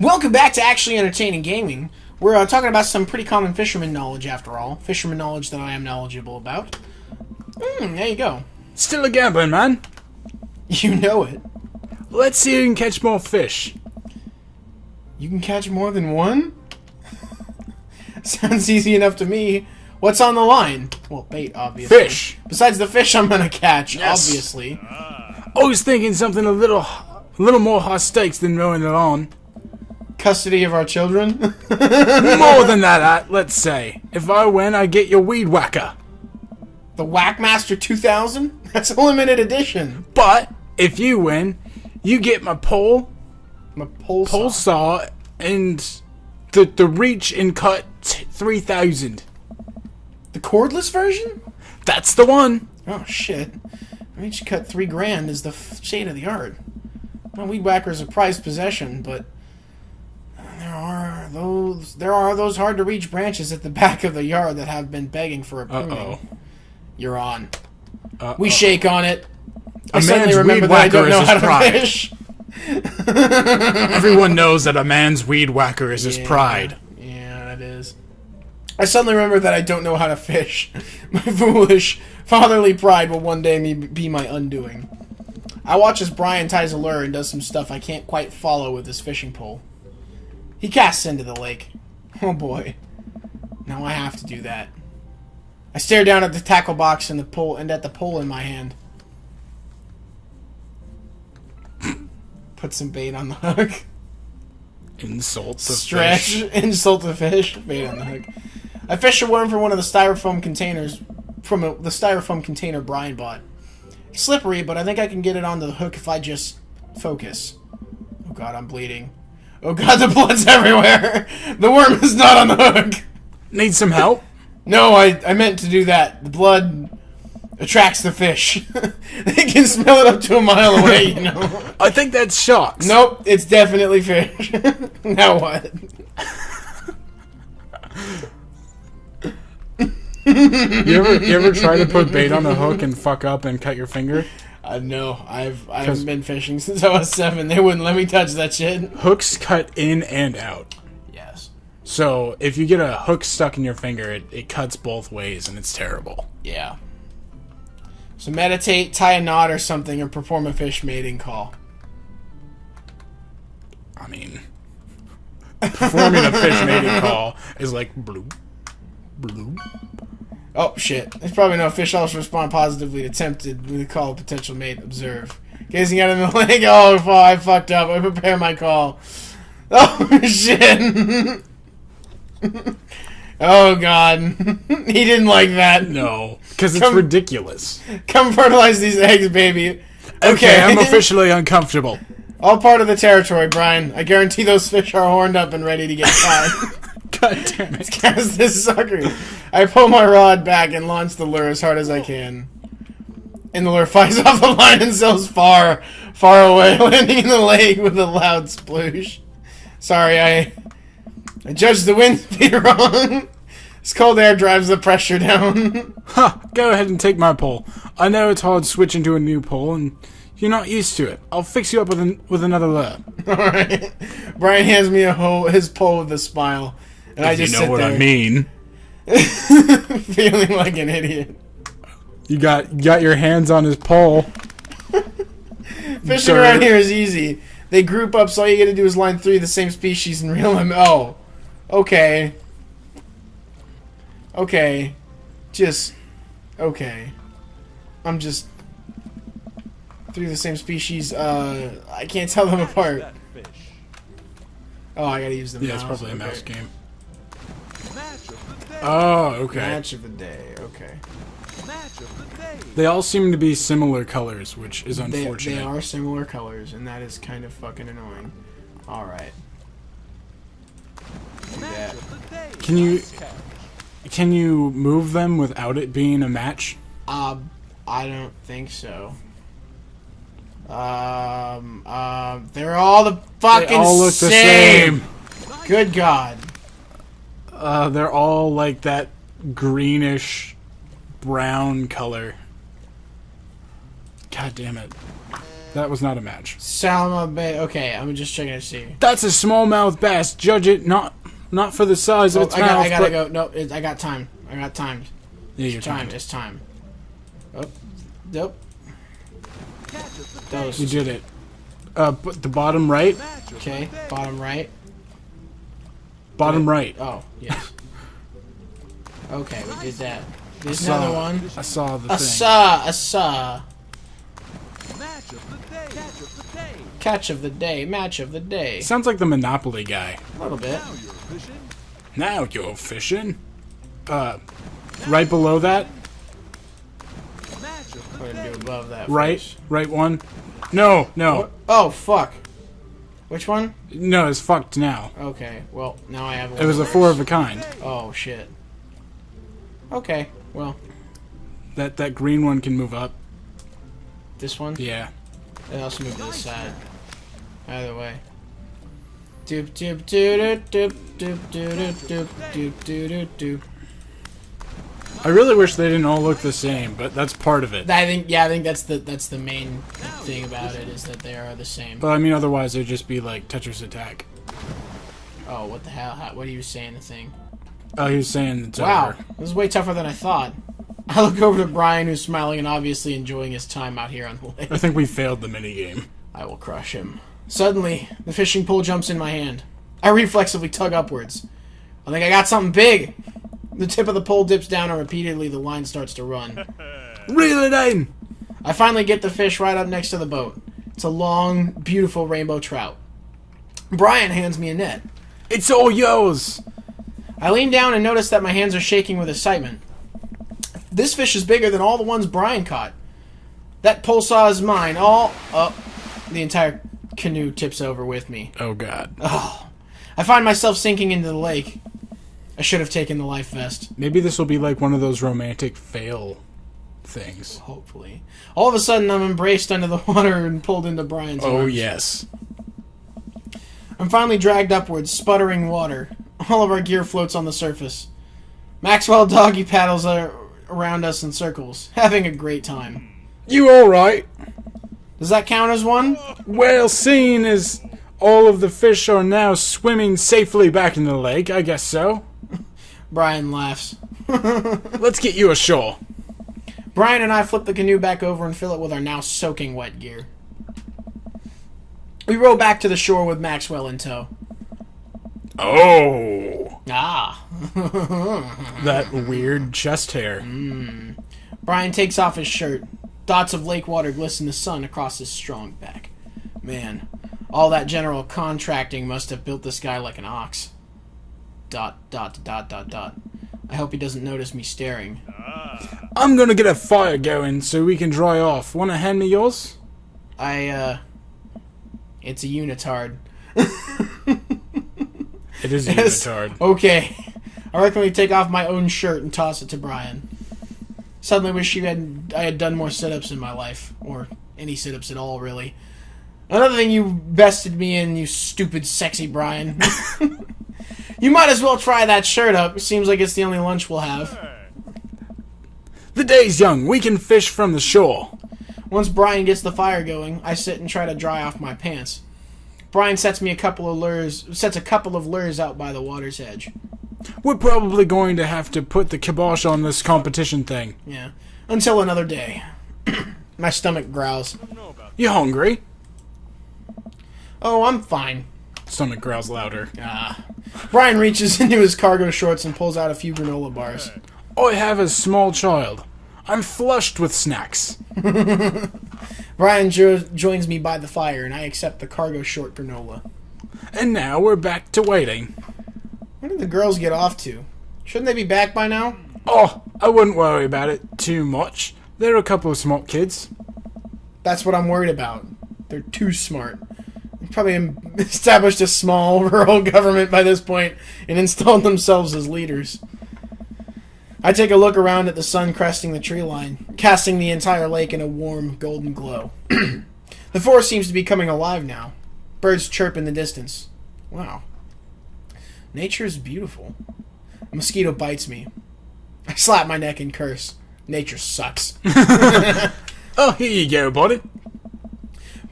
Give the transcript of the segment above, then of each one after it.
Welcome back to Actually Entertaining Gaming. We're talking about some pretty common fisherman knowledge, after all. Fisherman knowledge that I am knowledgeable about. There you go. Still a gambling, man. You know it. Let's see who can catch more fish. You can catch more than one? Sounds easy enough to me. What's on the line? Well, bait, obviously. Fish. Besides the fish I'm gonna catch, Yes. obviously. I was thinking something a little more high stakes than mowing the lawn. Custody of our children? More than that, let's say. If I win, I get your weed whacker. The Whackmaster 2000? That's a limited edition. But if you win, you get my pole My pole saw, and the reach and cut 3000. The cordless version? That's the one. Oh, shit. Reach cut $3,000 is the shade of the art. Well, Weed Whacker is a prized possession, but there are those hard to reach branches at the back of the yard that have been begging for a pruning. Uh-oh. You're on. We shake on it. I A suddenly man's remember weed that I whacker don't know is how his to pride. fish. Everyone knows that a man's weed whacker is his pride. Yeah, that is. I suddenly remember that I don't know how to fish. My foolish, fatherly pride will one day be my undoing. I watch as Brian ties a lure and does some stuff I can't quite follow with his fishing pole. He casts into the lake. Oh boy. Now I have to do that. I stare down at the tackle box and at the pole in my hand. Put some bait on the hook. Insult the Stretch, fish. insult the fish, bait on the hook. I fish a worm from one of the styrofoam containers, the styrofoam container Brian bought. It's slippery, but I think I can get it onto the hook if I just focus. Oh god, I'm bleeding. Oh god, the blood's everywhere! The worm is not on the hook! Need some help? No, I meant to do that. The blood attracts the fish. They can smell it up to a mile away, you know. I think that's sharks. Nope, it's definitely fish. Now what? You ever try to put bait on a hook and fuck up and cut your finger? No, I haven't been fishing since I was 7. They wouldn't let me touch that shit. Hooks cut in and out. Yes. So if you get a hook stuck in your finger, it cuts both ways and it's terrible. Yeah. So meditate, tie a knot or something, or perform a fish mating call. I mean, performing a fish mating call is like bloop, bloop. Oh, shit. There's probably no fish else respond positively to tempted with a call of potential mate. Observe. Gazing out in the lake. Oh, I fucked up. I prepare my call. Oh, shit. Oh, God. He didn't like that. No, because it's ridiculous. Come fertilize these eggs, baby. Okay, I'm officially uncomfortable. All part of the territory, Brian. I guarantee those fish are horned up and ready to get caught. God damn it. Cast this sucker. I pull my rod back and launch the lure as hard as I can. And the lure flies off the line and sails far, far away, landing in the lake with a loud sploosh. Sorry, I judged the wind speed wrong. This cold air drives the pressure down. Huh, go ahead and take my pole. I know it's hard switching to a new pole, and you're not used to it. I'll fix you up with another lure. Alright. Brian hands me his pole with a smile. And I just you know sit what there, I mean. feeling like an idiot. You got your hands on his pole. Fishing around here is easy. They group up, so all you gotta do is line 3 of the same species and reel them. Oh. Okay. Okay. Just. Okay. I'm just. 3 of the same species, I can't tell them apart. Oh, I gotta use the mouse. Yeah, it's probably a mouse Okay. game. Oh, okay. Match of the day, okay. They all seem to be similar colors, which is unfortunate. They are similar colors, and that is kind of fucking annoying. Alright. Do that. Can you move them without it being a match? I don't think so. They're all the fucking They all look the same. same. Good God. They're all like that greenish brown color. God damn it. That was not a match. Salma Bay. Okay, I'm just checking to see. That's a smallmouth bass. Judge it not for the size of its mouth. I gotta go. No, I got time. I got time. Yeah, you're Time. timed. It's time. Oh, nope. Those. You did it. But the bottom right. Okay, bottom right. Bottom right. Oh, yes. Okay, we did that. There's saw- another one. I saw the thing. Asa. Catch of the day. Match of the day. Sounds like the Monopoly guy. A little bit. Now you're fishing. Right below that. We're gonna do above that. Right. first. Right one. No. Oh, fuck. Which one? No, it's fucked now. Okay, well, now I have one. It was a 4 of a kind. Oh, shit. Okay, well, That green one can move up. this one? Yeah. It also move to the side. Either way. Doop doop doop doop doop doop doop doop doop doop. I really wish they didn't all look the same, but that's part of it. I think that's the main thing about it, is that they are the same. But I mean, otherwise they'd just be like Tetris Attack. Oh, what the hell? What are you saying? The thing? Oh, he was saying it's Wow, over. this is way tougher than I thought. I look over to Brian, who's smiling and obviously enjoying his time out here on the lake. I think we failed the minigame. I will crush him. Suddenly, the fishing pole jumps in my hand. I reflexively tug upwards. I think I got something big. The tip of the pole dips down and repeatedly the line starts to run. Reel it in! I finally get the fish right up next to the boat. It's a long, beautiful rainbow trout. Brian hands me a net. It's all yours! I lean down and notice that my hands are shaking with excitement. This fish is bigger than all the ones Brian caught. That pole saw is mine. The entire canoe tips over with me. Oh god. Oh, I find myself sinking into the lake. I should have taken the life vest. Maybe this will be like one of those romantic fail things. Hopefully. All of a sudden, I'm embraced under the water and pulled into Brian's Oh arms. yes. I'm finally dragged upwards, sputtering water. All of our gear floats on the surface. Maxwell doggy paddles around us in circles, having a great time. You alright? Does that count as one? Well, seeing as all of the fish are now swimming safely back in the lake, I guess so. Brian laughs. Let's get you ashore. Brian and I flip the canoe back over and fill it with our now soaking wet gear. We row back to the shore with Maxwell in tow. Oh. Ah. That weird chest hair. Brian takes off his shirt. Dots of lake water glisten the sun across his strong back. Man, all that general contracting must have built this guy like an ox. ... I hope he doesn't notice me staring. I'm gonna get a fire going so we can dry off. Wanna hand me yours? It's a unitard. It is a Yes. unitard. Okay. I recklessly take off my own shirt and toss it to Brian. Suddenly wish I had done more sit-ups in my life. Or any sit-ups at all, really. Another thing you bested me in, you stupid, sexy Brian. You might as well try that shirt up. Seems like it's the only lunch we'll have. The day's young. We can fish from the shore. Once Brian gets the fire going, I sit and try to dry off my pants. Brian sets a couple of lures out by the water's edge. We're probably going to have to put the kibosh on this competition thing. Yeah. Until another day. My stomach growls. You hungry? Oh, I'm fine. Stomach growls louder. Brian reaches into his cargo shorts and pulls out a few granola bars. I have a small child. I'm flushed with snacks. Brian joins me by the fire, and I accept the cargo short granola. And now we're back to waiting. When did the girls get off to? Shouldn't they be back by now? Oh, I wouldn't worry about it too much. They're a couple of smart kids. That's what I'm worried about. They're too smart. They probably established a small rural government by this point and installed themselves as leaders. I take a look around at the sun cresting the tree line, casting the entire lake in a warm, golden glow. The forest seems to be coming alive now. Birds chirp in the distance. Wow. Nature is beautiful. A mosquito bites me. I slap my neck and curse. Nature sucks. Oh, here you go, buddy.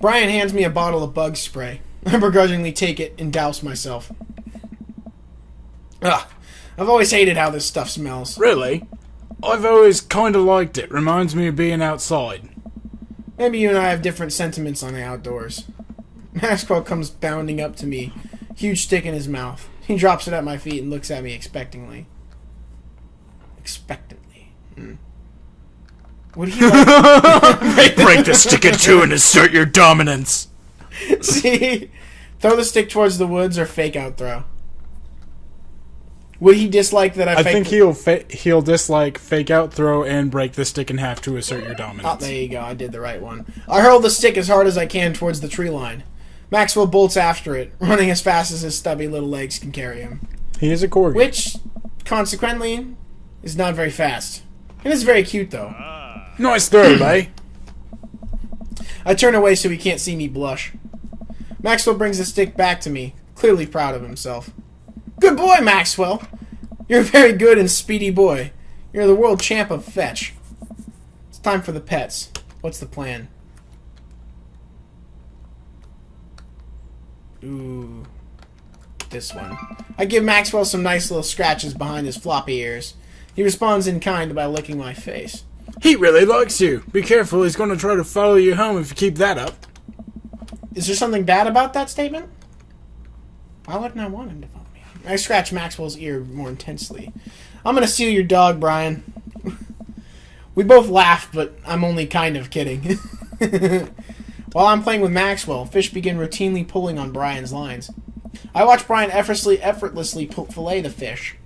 Brian hands me a bottle of bug spray. I begrudgingly take it and douse myself. Ugh. I've always hated how this stuff smells. Really? I've always kind of liked it. Reminds me of being outside. Maybe you and I have different sentiments on the outdoors. Maxwell comes bounding up to me, huge stick in his mouth. He drops it at my feet and looks at me expectantly. Would he like... Break the stick in two and assert your dominance. See? Throw the stick towards the woods or fake out throw. Would he dislike that I think he'll dislike fake out throw and break the stick in half to assert your dominance. Oh, there you go. I did the right one. I hurl the stick as hard as I can towards the tree line. Maxwell bolts after it, running as fast as his stubby little legs can carry him. He is a corgi. Which, consequently, is not very fast. It is very cute, though. Nice throw, eh? I turn away so he can't see me blush. Maxwell brings the stick back to me, clearly proud of himself. Good boy, Maxwell! You're a very good and speedy boy. You're the world champ of fetch. It's time for the pets. What's the plan? Ooh. This one. I give Maxwell some nice little scratches behind his floppy ears. He responds in kind by licking my face. He really likes you. Be careful, he's going to try to follow you home if you keep that up. Is there something bad about that statement? Why wouldn't I want him to follow me? I scratch Maxwell's ear more intensely. I'm gonna steal your dog, Brian. We both laugh, but I'm only kind of kidding. While I'm playing with Maxwell, fish begin routinely pulling on Brian's lines. I watch Brian effortlessly fillet the fish,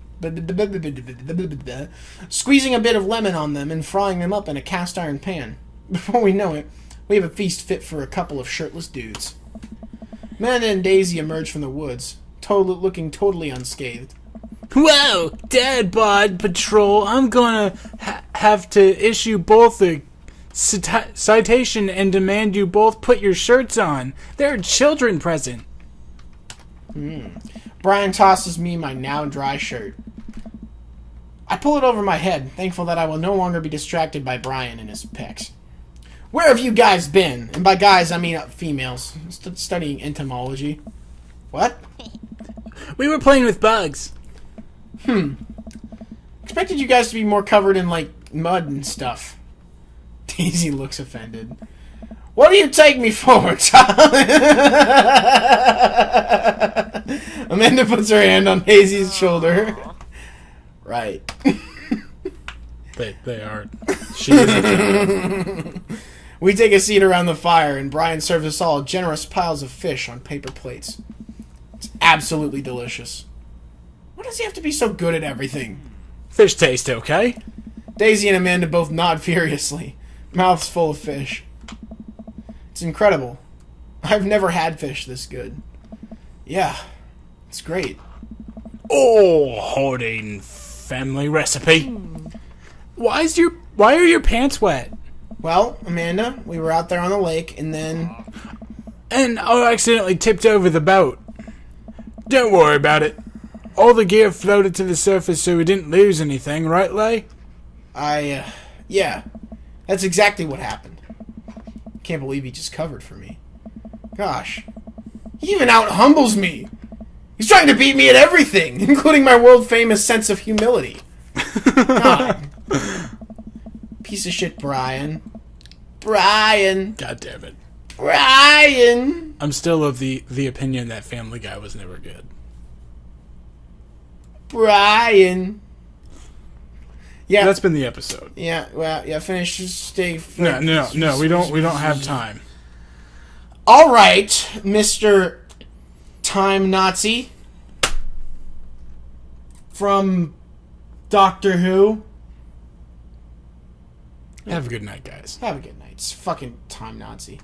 squeezing a bit of lemon on them and frying them up in a cast iron pan. Before we know it, we have a feast fit for a couple of shirtless dudes. Amanda and Daisy emerge from the woods, looking totally unscathed. Whoa, Dad Bod Patrol, I'm gonna have to issue both a citation and demand you both put your shirts on. They're a children present. Brian tosses me my now dry shirt. I pull it over my head, thankful that I will no longer be distracted by Brian and his pecs. Where have you guys been? And by guys, I mean females. Studying entomology. What? We were playing with bugs. Expected you guys to be more covered in, like, mud and stuff. Daisy looks offended. What do you take me for, child? Amanda puts her hand on Daisy's shoulder. Right. They are. She is a child. We take a seat around the fire, and Brian serves us all generous piles of fish on paper plates. It's absolutely delicious. Why does he have to be so good at everything? Fish taste okay? Daisy and Amanda both nod furiously, mouths full of fish. It's incredible. I've never had fish this good. Yeah, it's great. Oh, hoarding family recipe. Why are your pants wet? Well, Amanda, we were out there on the lake, and then... And I accidentally tipped over the boat. Don't worry about it. All the gear floated to the surface so we didn't lose anything, right, Lay? Yeah. That's exactly what happened. Can't believe he just covered for me. Gosh. He even out-humbles me. He's trying to beat me at everything, including my world-famous sense of humility. God. Piece of shit, Brian. Brian. God damn it. Brian. I'm still of the opinion that Family Guy was never good. Brian. Yeah. That's been the episode. Yeah, well, yeah, finish, stay... No, we don't have time. All right, Mr. Time Nazi. From Doctor Who. Have a good night, guys. Have a good night. It's fucking Time Nazi.